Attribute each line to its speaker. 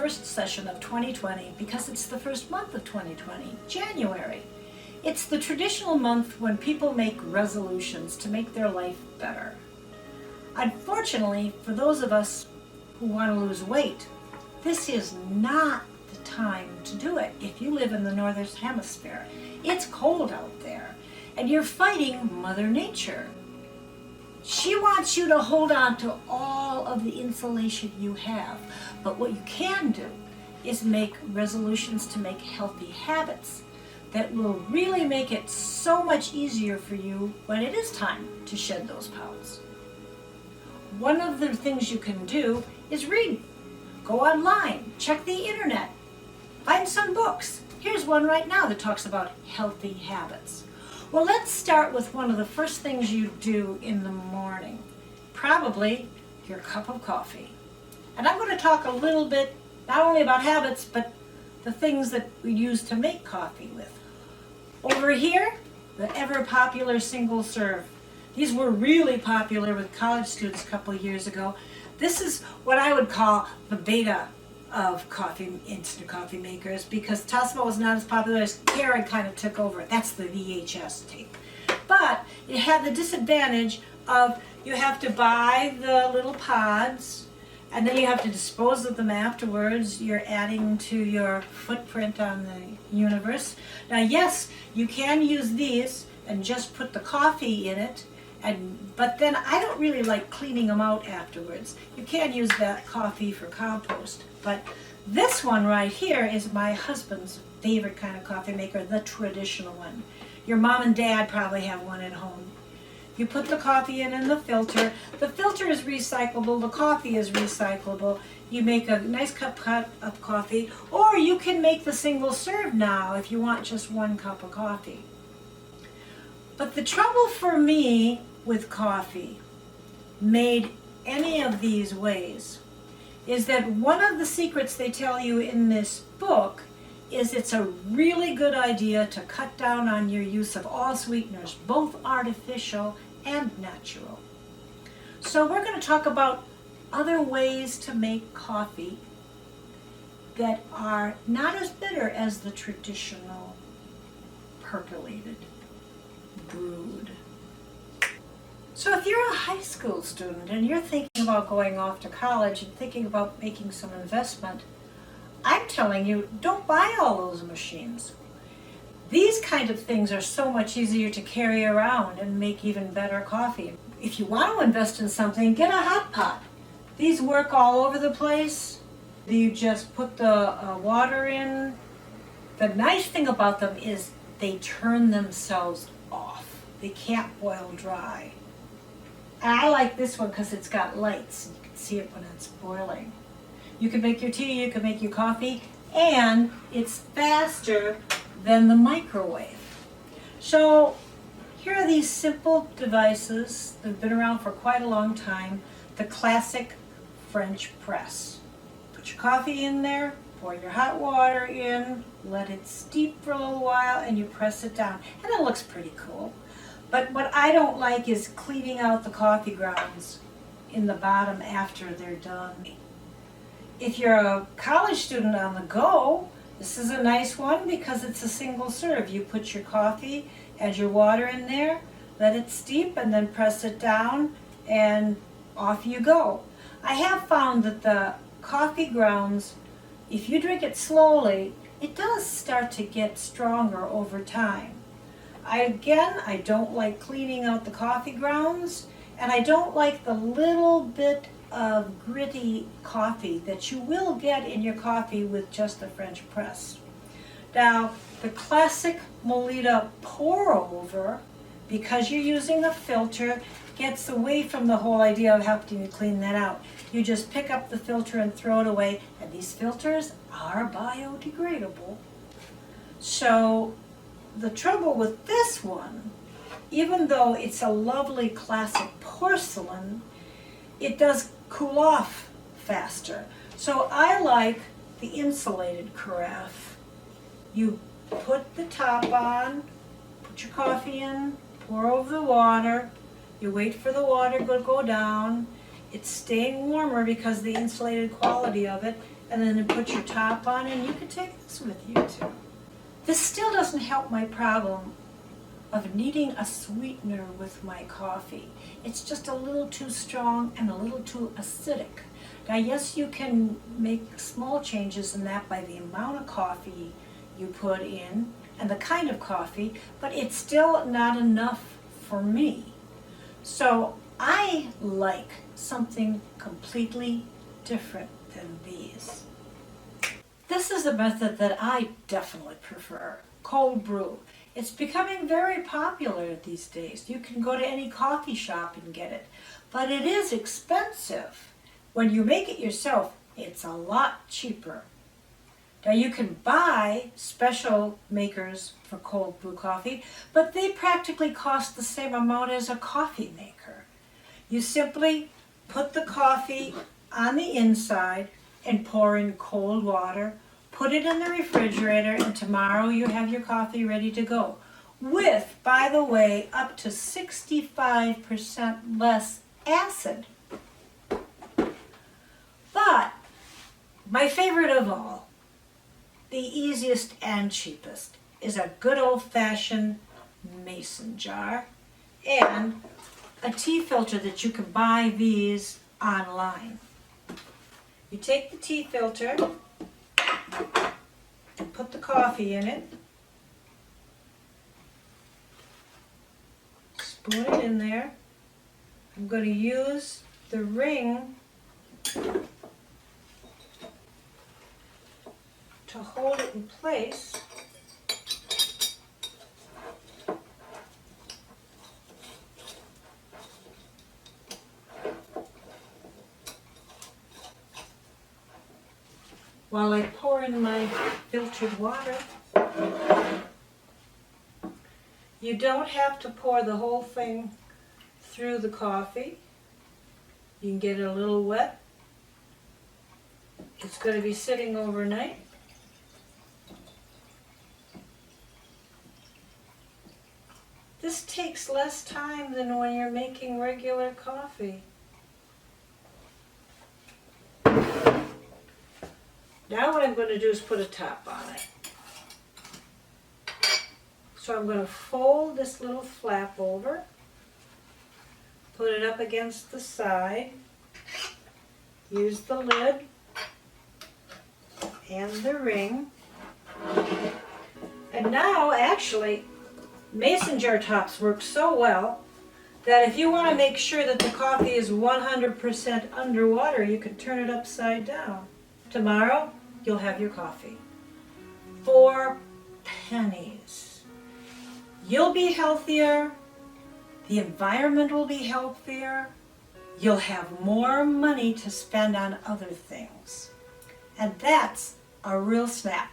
Speaker 1: first session of 2020 because it's the first month of 2020, January. It's the traditional month when people make resolutions to make their life better. Unfortunately, for those of us who want to lose weight, this is not the time to do it. If you live in the northern hemisphere, it's cold out there and you're fighting Mother Nature. She wants you to hold on to all of the insulation you have, but what you can do is make resolutions to make healthy habits that will really make it so much easier for you when it is time to shed those pounds. One of the things you can do is read. Go online, check the internet, find some books. Here's one right now that talks about healthy habits. Well, let's start with one of the first things you do in the morning. Probably your cup of coffee. And I'm going to talk a little bit, not only about habits, but the things that we use to make coffee with. Over here, the ever popular single serve. These were really popular with college students a couple of years ago. This is what I would call the beta of instant coffee makers, because Tassimo was not as popular as Keurig kind of took over. That's the VHS tape. But it had the disadvantage of you have to buy the little pods and then you have to dispose of them afterwards. You're adding to your footprint on the universe. Now yes, you can use these and just put the coffee in it, but then I don't really like cleaning them out afterwards. You can use that coffee for compost, but this one right here is my husband's favorite kind of coffee maker, the traditional one. Your mom and dad probably have one at home. You put the coffee in the filter. The filter is recyclable, the coffee is recyclable. You make a nice cup of coffee, or you can make the single serve now if you want just one cup of coffee. But the trouble for me with coffee, made any of these ways, is that one of the secrets they tell you in this book is it's a really good idea to cut down on your use of all sweeteners, both artificial and natural. So we're going to talk about other ways to make coffee that are not as bitter as the traditional percolated, brewed. So if you're a high school student and you're thinking about going off to college and thinking about making some investment, I'm telling you, don't buy all those machines. These kind of things are so much easier to carry around and make even better coffee. If you want to invest in something, get a hot pot. These work all over the place. You just put the water in. The nice thing about them is they turn themselves off. They can't boil dry. And I like this one because it's got lights. You can see it when it's boiling. You can make your tea, you can make your coffee, and it's faster than the microwave. So here are these simple devices that have been around for quite a long time. The classic French press. Put your coffee in there, pour your hot water in, let it steep for a little while, and you press it down. And it looks pretty cool. But what I don't like is cleaning out the coffee grounds in the bottom after they're done. If you're a college student on the go, this is a nice one because it's a single serve. You put your coffee, add your water in there, let it steep, and then press it down, and off you go. I have found that the coffee grounds, if you drink it slowly, it does start to get stronger over time. I don't like cleaning out the coffee grounds, and I don't like the little bit of gritty coffee that you will get in your coffee with just a French press. Now, the classic Molita pour over, because you're using a filter, gets away from the whole idea of having to clean that out. You just pick up the filter and throw it away, and these filters are biodegradable. So the trouble with this one, even though it's a lovely classic porcelain, it does cool off faster. So I like the insulated carafe. You put the top on, put your coffee in, pour over the water, you wait for the water to go down. It's staying warmer because of the insulated quality of it, and then put your top on, and you can take this with you too. This still doesn't help my problem of needing a sweetener with my coffee. It's just a little too strong and a little too acidic. Now, yes, you can make small changes in that by the amount of coffee you put in and the kind of coffee, but it's still not enough for me. So I like something completely different than these. This is a method that I definitely prefer, cold brew. It's becoming very popular these days. You can go to any coffee shop and get it, but it is expensive. When you make it yourself, it's a lot cheaper. Now you can buy special makers for cold brew coffee, but they practically cost the same amount as a coffee maker. You simply put the coffee on the inside and pour in cold water, put it in the refrigerator, and tomorrow you have your coffee ready to go. With, by the way, up to 65% less acid. But my favorite of all, the easiest and cheapest, is a good old-fashioned mason jar and a tea filter that you can buy these online. You take the tea filter and put the coffee in it, spoon it in there. I'm going to use the ring to hold it in place. While I pour in my filtered water. You don't have to pour the whole thing through the coffee. You can get it a little wet. It's going to be sitting overnight. This takes less time than when you're making regular coffee. Now what I'm going to do is put a top on it. So I'm going to fold this little flap over, put it up against the side, use the lid and the ring. And now actually mason jar tops work so well that if you want to make sure that the coffee is 100% underwater, you can turn it upside down. Tomorrow, you'll have your coffee. 4 pennies. You'll be healthier, the environment will be healthier, you'll have more money to spend on other things. And that's a real snap.